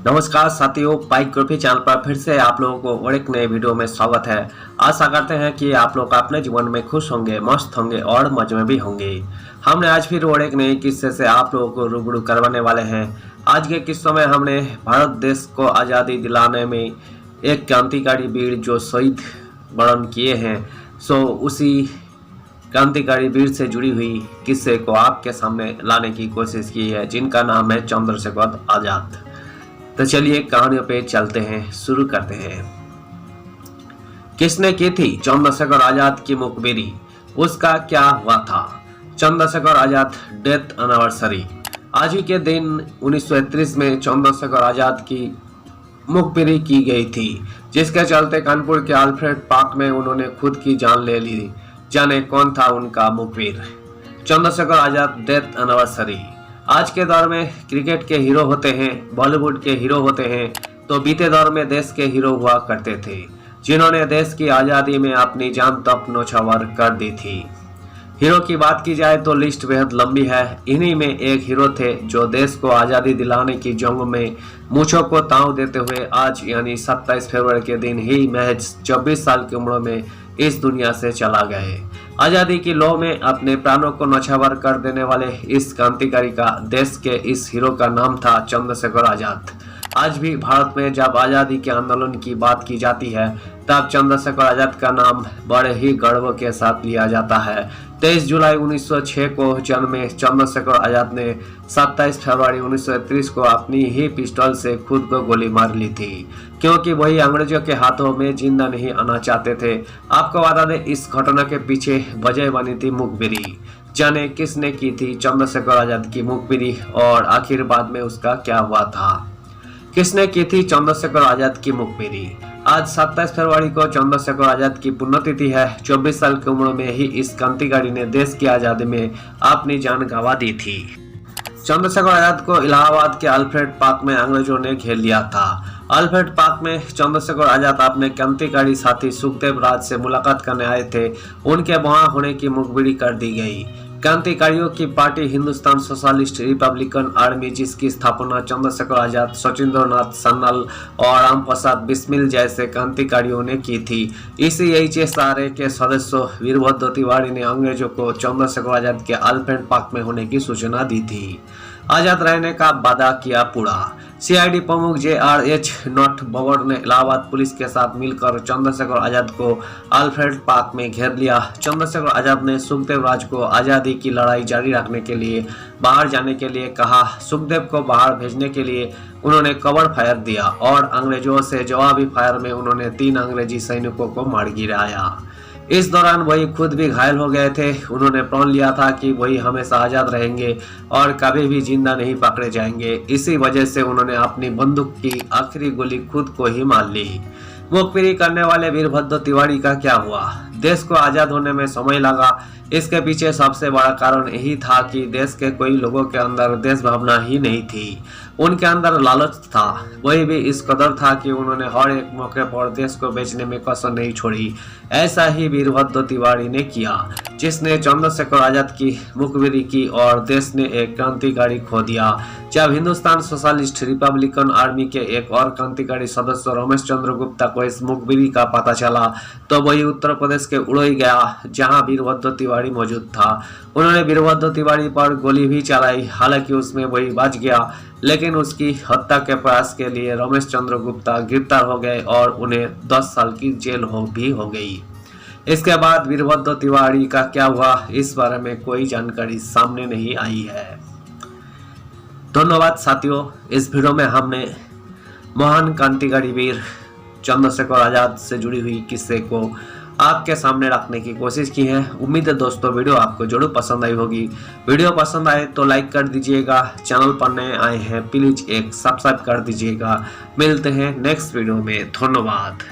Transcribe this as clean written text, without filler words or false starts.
नमस्कार साथियों, biography channel पर फिर से आप लोगों को और एक नए वीडियो में स्वागत है। आशा करते हैं कि आप लोग अपने जीवन में खुश होंगे, मस्त होंगे और मजे में भी होंगे। हमने आज फिर और एक नए किस्से से आप लोगों को रूबरू करवाने वाले हैं। आज के किस्सों में हमने भारत देश को आज़ादी दिलाने में एक क्रांतिकारी वीर जो शहीद वर्ण किए हैं, उसी क्रांतिकारी वीर से जुड़ी हुई किस्से को आपके सामने लाने की कोशिश की है, जिनका नाम है चंद्रशेखर आजाद। तो चलिए कहानियों पे चलते हैं, शुरू करते हैं। किसने की थी चंद्रशेखर आजाद की मुखबिरी, उसका क्या हुआ था? Chandrashekhar Azad death anniversary. आज ही के दिन 1931 में चंद्रशेखर आजाद की मुखबिरी की गई थी, जिसके चलते कानपुर के अल्फ्रेड पार्क में उन्होंने खुद की जान ले ली। जाने कौन था उनका मुखबिर? Chandrashekhar Azad death anniversary. आज के दौर में क्रिकेट के हीरो होते हैं, बॉलीवुड के हीरो होते हैं, तो बीते दौर में देश के हीरो हुआ करते थे, जिन्होंने देश की आज़ादी में अपनी जान तक न्योछावर कर दी थी। हीरो की बात की जाए तो लिस्ट बेहद लंबी है। इन्हीं में एक हीरो थे जो देश को आज़ादी दिलाने की जंग में मूंछों को ताव देते हुए आज यानी 27 फरवरी के दिन ही महज 24 साल की उम्र में इस दुनिया से चला गए। आज़ादी की लौ में अपने प्राणों को न्योछावर कर देने वाले इस क्रांतिकारी का, देश के इस हीरो का नाम था चंद्रशेखर आजाद। आज भी भारत में जब आज़ादी के आंदोलन की बात की जाती है, तब चंद्रशेखर आजाद का नाम बड़े ही गर्व के साथ लिया जाता है। 23 जुलाई 1906 को जन्मे चंद्रशेखर आजाद ने 27 फरवरी 1931 को अपनी ही पिस्टल से खुद को गोली मार ली थी, क्योंकि वही अंग्रेजों के हाथों में जिंदा नहीं आना चाहते थे। आपको बता दें, इस घटना के पीछे वजह बनी थी मुखबिरी। जाने किसने की थी चंद्रशेखर आजाद की मुखबिरी और आखिर बाद में उसका क्या हुआ था? किसने की थी चंद्रशेखर आजाद की मुखबिरी? आज 27 फरवरी को चंद्रशेखर आजाद की पुण्यतिथि है। 24 साल की उम्र में ही इस क्रांतिकारी ने देश की आजादी में अपनी जान गंवा दी थी। चंद्रशेखर आजाद को इलाहाबाद के अल्फ्रेड पार्क में अंग्रेजों ने घेर लिया था। अल्फ्रेड पार्क में चंद्रशेखर आजाद अपने क्रांतिकारी साथी सुखदेव राज से मुलाकात करने आए थे। उनके वहां होने की मुखबिरी कर दी गई। क्रांतिकारियों की party Hindustan socialist Republican army, जिसकी स्थापना चंद्रशेखर आजाद, सचिंद्रनाथ सन्नाल और राम प्रसाद बिस्मिल जैसे क्रांतिकारियों ने की थी। इसी HSRA के सदस्यों वीरभद्र तिवारी ने अंग्रेजों को चंद्रशेखर आजाद के अल्फ्रेड पार्क में होने की सूचना दी थी। आजाद रहने का वादा किया पूरा। CID प्रमुख JRH नट बबर ने इलाहाबाद पुलिस के साथ मिलकर चंद्रशेखर आजाद को अल्फ्रेड पार्क में घेर लिया। चंद्रशेखर आजाद ने सुखदेव राज को आज़ादी की लड़ाई जारी रखने के लिए बाहर जाने के लिए कहा। सुखदेव को बाहर भेजने के लिए उन्होंने कवर फायर दिया और अंग्रेजों से जवाबी फायर में उन्होंने 3 अंग्रेजी सैनिकों को मार गिराया। इस दौरान वही खुद भी घायल हो गए थे। उन्होंने प्रण लिया था कि वही हमेशा आजाद रहेंगे और कभी भी जिंदा नहीं पकड़े जाएंगे। इसी वजह से उन्होंने अपनी बंदूक की आखिरी गोली खुद को ही मार ली। मुखबिरी करने वाले वीरभद्र तिवारी का क्या हुआ? देश को आजाद होने में समय लगा। इसके पीछे सबसे बड़ा कारण यही था कि देश के कोई लोगों के अंदर देश भावना ही नहीं थी, उनके अंदर लालच था। वही भी इस कदर था कि उन्होंने हर एक मौके पर देश को बेचने में कसर नहीं छोड़ी। ऐसा ही वीरभद्र तिवारी ने किया, जिसने चंद्रशेखर आजाद की मुखबिरी की और देश ने एक क्रांतिकारी खो दिया। जब हिंदुस्तान सोशलिस्ट रिपब्लिकन आर्मी के एक और क्रांतिकारी सदस्य रमेश चंद्र गुप्ता को इस मुखबिरी का पता चला, तो वही उत्तर प्रदेश के उड़ई गया, जहां वीरभद्र तिवारी मौजूद था। उन्होंने वीरभद्र तिवारी पर गोली भी चलाई। हालांकि उसमें वही बच गया, लेकिन उसकी हत्या के प्रयास के लिए रमेश चंद्र गुप्ता गिरफ्तार हो गए और उन्हें 10 साल की जेल भी हो गई। इसके बाद वीरभद्र तिवारी का क्या हुआ, इस बारे में कोई जानकारी सामने नहीं आई है। धन्यवाद साथियों, इस वीडियो में हमने महान क्रांतिकारी वीर चंद्रशेखर आजाद से जुड़ी हुई किस्से को आपके सामने रखने की कोशिश की है। उम्मीद है दोस्तों वीडियो आपको जरूर पसंद आई होगी। वीडियो पसंद आए तो लाइक कर दीजिएगा। चैनल पर नए आए हैं प्लीज एक सब्सक्राइब कर दीजिएगा। मिलते हैं नेक्स्ट वीडियो में। धन्यवाद।